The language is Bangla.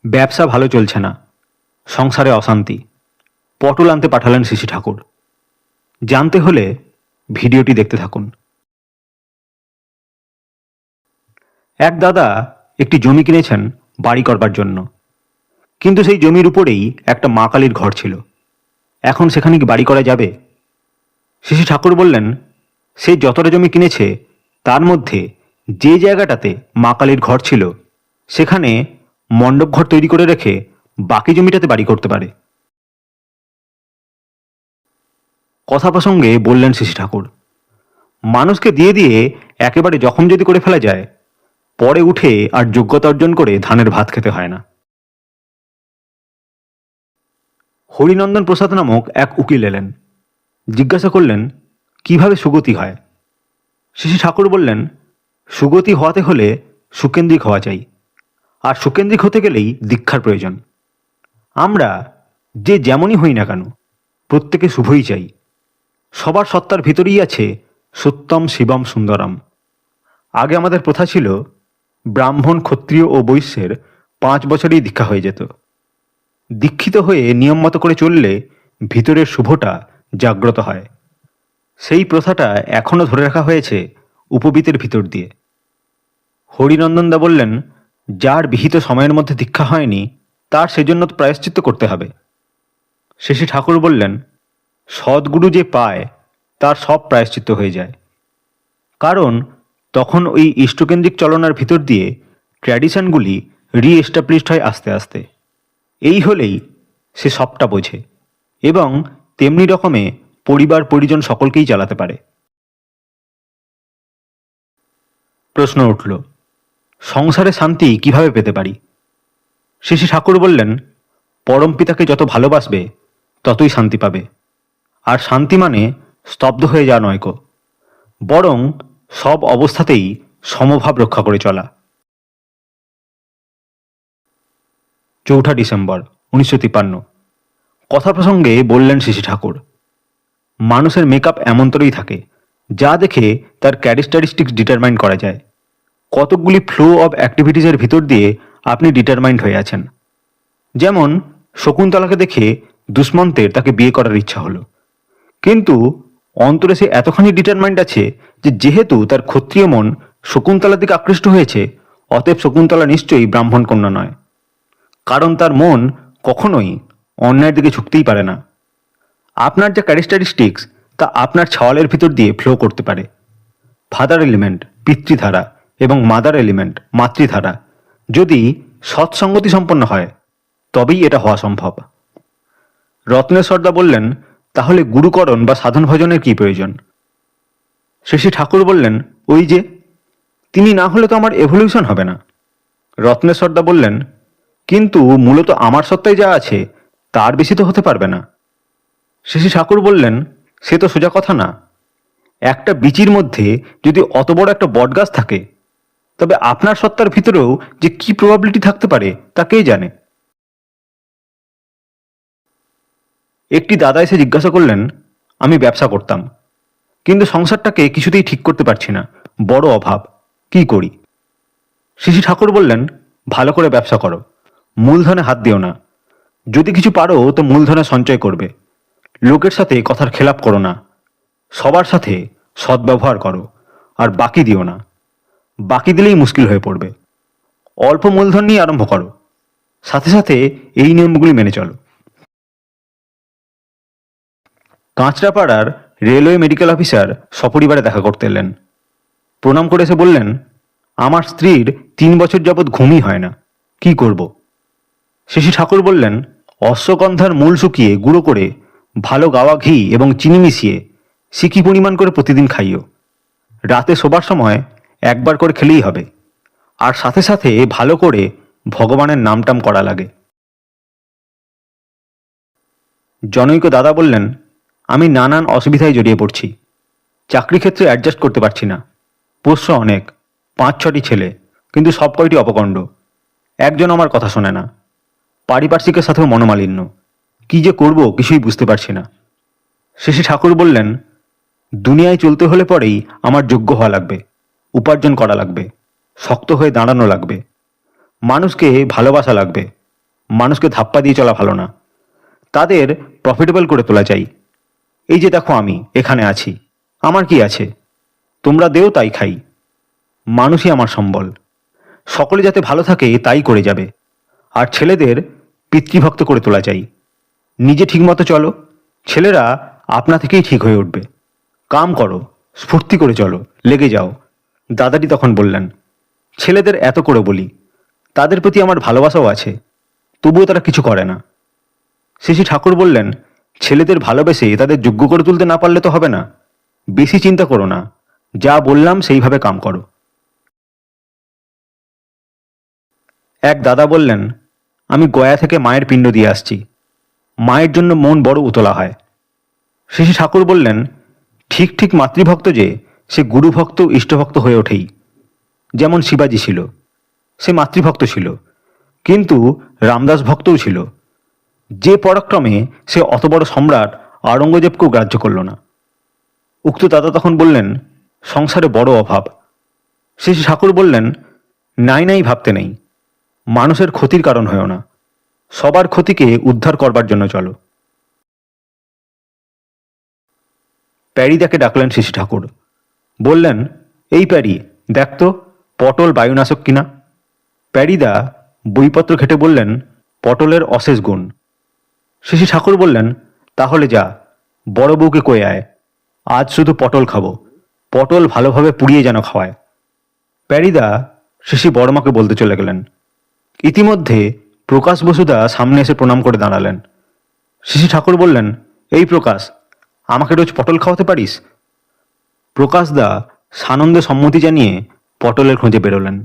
ব্যবসা ভালো চলছে না, সংসারে অশান্তি। পটল আনতে পাঠালেন শিশি ঠাকুর। জানতে হলে ভিডিওটি দেখতে থাকুন। এক দাদা একটি জমি কিনেছেন বাড়ি করবার জন্য, কিন্তু সেই জমির উপরেই একটা মা কালীর ঘর ছিল। এখন সেখানে কি বাড়ি করা যাবে? শিশি ঠাকুর বললেন, সে যতটা জমি কিনেছে তার মধ্যে যে জায়গাটাতে মা কালীর ঘর ছিল সেখানে মণ্ডপ ঘর তৈরি করে রেখে বাকি জমিটাতে বাড়ি করতে পারে। কথা প্রসঙ্গে বললেন শিশি ঠাকুর, মানুষকে দিয়ে দিয়ে একেবারে জখম যদি করে ফেলা যায়, পরে উঠে আর যোগ্যতা অর্জন করে ধানের ভাত খেতে হয় না। হরিনন্দন প্রসাদ নামক এক উকিল এলেন। জিজ্ঞাসা করলেন, কিভাবে সুগতি হয়? শিশি ঠাকুর বললেন, সুগতি হওয়াতে হলে সুকেন্দ্রিক হওয়া চাই, আর সুকেন্দ্রিক হতে গেলেই দীক্ষার প্রয়োজন। আমরা যে যেমনই হই না কেন, প্রত্যেকে শুভই চাই। সবার সত্তার ভিতরেই আছে সত্যম শিবম সুন্দরম। আগে আমাদের প্রথা ছিল, ব্রাহ্মণ, ক্ষত্রিয় ও বৈশ্যের 5 বছরেই দীক্ষা হয়ে যেত। দীক্ষিত হয়ে নিয়ম মতো করে চললে ভিতরের শুভটা জাগ্রত হয়। সেই প্রথাটা এখনও ধরে রাখা হয়েছে উপবীতের ভিতর দিয়ে। হরিনন্দনদা বললেন, যার বিহিত সময়ের মধ্যে দীক্ষা হয়নি তার সেজন্য তো প্রায়শ্চিত্ত করতে হবে। শেষে ঠাকুর বললেন, সদ্গুরু যে পায় তার সব প্রায়শ্চিত্ত হয়ে যায়। কারণ তখন ওই ইষ্টকেন্দ্রিক চলনার ভিতর দিয়ে ট্র্যাডিশনগুলি রিএস্টাবলিশড হয় আস্তে আস্তে। এই হলেই সে সবটা বোঝে এবং তেমনি রকমে পরিবার পরিজন সকলকেই চালাতে পারে। প্রশ্ন উঠল, সংসারে শান্তি কিভাবে পেতে পারি? শিশি ঠাকুর বললেন, পরম পিতাকে যত ভালোবাসবে ততই শান্তি পাবে। আর শান্তি মানে স্তব্ধ হয়ে যাওয়া নয় গো, বরং সব অবস্থাতেই সমভাব রক্ষা করে চলা। 4 ডিসেম্বর 1953। কথা প্রসঙ্গে বললেন শিশি ঠাকুর, মানুষের মেকআপ এমনতরই থাকে যা দেখে তার ক্যারেক্টারিস্টিক্স ডিটারমাইন করা যায়। কতকগুলি ফ্লো অব অ্যাক্টিভিটিসের ভিতর দিয়ে আপনি ডিটারমাইন্ড হয়ে আছেন। যেমন শকুন্তলাকে দেখে দুষ্মন্তের তাকে বিয়ে করার ইচ্ছা হলো, কিন্তু অন্তরে সে এতখানি ডিটারমাইন্ড আছে যে যেহেতু তার ক্ষত্রিয় মন শকুন্তলার দিকে আকৃষ্ট হয়েছে, অতএব শকুন্তলা নিশ্চয়ই ব্রাহ্মণ কন্যা নয়, কারণ তার মন কখনোই অন্যায়ের দিকে ঝুঁকতেই পারে না। আপনার যা ক্যারেক্টারিস্টিক্স তা আপনার ছাওয়ালের ভিতর দিয়ে ফ্লো করতে পারে। ফাদার এলিমেন্ট পিতৃধারা এবং মাদার এলিমেন্ট মাতৃধারা যদি সৎসঙ্গতি সম্পন্ন হয় তবেই এটা হওয়া সম্ভব। রত্নেশ্বরদা বললেন, তাহলে গুরুকরণ বা সাধন ভজনের কি প্রয়োজন? শেষে ঠাকুর বললেন, ওই যে, তিনি না হলে তো আমার এভলিউশন হবে না। রত্নেশ্বরদা বললেন, কিন্তু মূলত আমার সত্তায় যা আছে তার বেশি তো হতে পারবে না। শেষে ঠাকুর বললেন, সে তো সোজা কথা না। একটা বীচির মধ্যে যদি অত বড় একটা বটগাছ থাকে, তবে আপনার সত্তার ভিতরেও যে কি প্রবাবিলিটি থাকতে পারে তা কে জানে। একটি দাদা এসে জিজ্ঞাসা করলেন, আমি ব্যবসা করতাম, কিন্তু সংসারটাকে কিছুতেই ঠিক করতে পারছি না, বড় অভাব, কি করি? শিশি ঠাকুর বললেন, ভালো করে ব্যবসা করো, মূলধনে হাত দিও না। যদি কিছু পারো তো মূলধনে সঞ্চয় করবে। লোকের সাথে কথার খেলাপ করো না, সবার সাথে সদ্ব্যবহার করো, আর বাকি দিও না। বাকি দিলেই মুশকিল হয়ে পড়বে। অল্প মূলধন নিয়ে আরম্ভ করো, সাথে সাথে এই নিয়মগুলি মেনে চলো। কাঁচরাপাড়ার রেলওয়ে মেডিকেল অফিসার সপরিবারে দেখা করতে এলেন। প্রণাম করে এসে বললেন, আমার স্ত্রীর 3 বছর যাবৎ ঘুমই হয় না, কি করব? শিশি ঠাকুর বললেন, অশ্বগন্ধার মূল শুকিয়ে গুঁড়ো করে ভালো গাওয়া ঘি এবং চিনি মিশিয়ে সিকি পরিমাণ করে প্রতিদিন খাইও। রাতে শোবার সময় একবার করে খেলেই হবে, আর সাথে সাথে ভালো করে ভগবানের নামটাম করা লাগে। জনৈক দাদা বললেন, আমি নানান অসুবিধায় জড়িয়ে পড়ছি। চাকরি ক্ষেত্রে অ্যাডজাস্ট করতে পারছি না। পোষ্য অনেক, 5-6টি ছেলে, কিন্তু সব কয়টি অপকণ্ড। একজন আমার কথা শোনে না। পারিপার্শ্বিকের সাথেও মনোমালিন্য। কি যে করব কিছুই বুঝতে পারছি না। শেষে ঠাকুর বললেন, দুনিয়ায় চলতে হলে পরেই আমার যোগ্য হওয়া লাগবে, উপার্জন করা লাগবে, শক্ত হয়ে দাঁড়ানো লাগবে, মানুষকে ভালোবাসা লাগবে, মানুষকে ধাপ্পা দিয়ে চলা ভালো না, তাদের প্রফিটেবল করে তোলা চাই। এই যে দেখো আমি এখানে আছি, আমার কি আছে, তোমরা দেও তাই খাই। মানুষই আমার সম্বল, সকলে যাতে ভালো থাকে তাই করে যাবে। আর ছেলেদের পিতৃভক্ত করে তোলা চাই। নিজে ঠিকমতো চলো, ছেলেরা আপনা থেকেই ঠিক হয়ে উঠবে। কাম করো, স্ফূর্তি করে চলো, লেগে যাও। দাদাটি তখন বললেন, ছেলেদের এত করে বলি, তাদের প্রতি আমার ভালোবাসাও আছে, তবুও তারা কিছু করে না। শ্রী ঠাকুর বললেন, ছেলেদের ভালোবেসে তাদের যোগ্য করে তুলতে না পারলে তো হবে না। বেশি চিন্তা করো না, যা বললাম সেইভাবে কাম করো। এক দাদা বললেন, আমি গয়া থেকে মায়ের পিণ্ড দিয়ে আসছি, মায়ের জন্য মন বড় উতলা হয়। শ্রী ঠাকুর বললেন, ঠিক ঠিক মাতৃভক্ত যে সে গুরুভক্ত ইষ্টভক্ত হয়ে ওঠেই। যেমন শিবাজি ছিল, সে মাতৃভক্ত ছিল, কিন্তু রামদাস ভক্তও ছিল। যে পরাক্রমে সে অত বড় সম্রাট আওরঙ্গজেবকেও গ্রাহ্য করল না। উক্ত দাদা তখন বললেন, সংসারে বড় অভাব। শ্রী ঠাকুর বললেন, নাই নাই ভাবতে নেই, মানুষের ক্ষতির কারণ হয়েও না, সবার ক্ষতিকে উদ্ধার করবার জন্য চলো। প্যারিদাকে ডাকলেন শ্রী ঠাকুর। বললেন, এই প্যারি, দেখ তো পটল বায়ুনাশক কিনা। প্যারিদা বইপত্র ঘেটে বললেন, পটলের অশেষ গুণ। শ্রী ঠাকুর বললেন, তাহলে যা, বড় বউকে কয়ে আয়, আজ শুধু পটল খাবো, পটল ভালোভাবে পুড়িয়ে যেন খাওয়ায়। প্যারিদা শ্রী বড়মাকে বলতে চলে গেলেন। ইতিমধ্যে প্রকাশ বসুদা সামনে এসে প্রণাম করে দাঁড়ালেন। শ্রী ঠাকুর বললেন, এই প্রকাশ, আমাকে রোজ পটল খাওয়াতে পারিস? প্রকাশদা সানন্দে সম্মতি জানিয়ে পটলের খোঁজে বেরোলেন।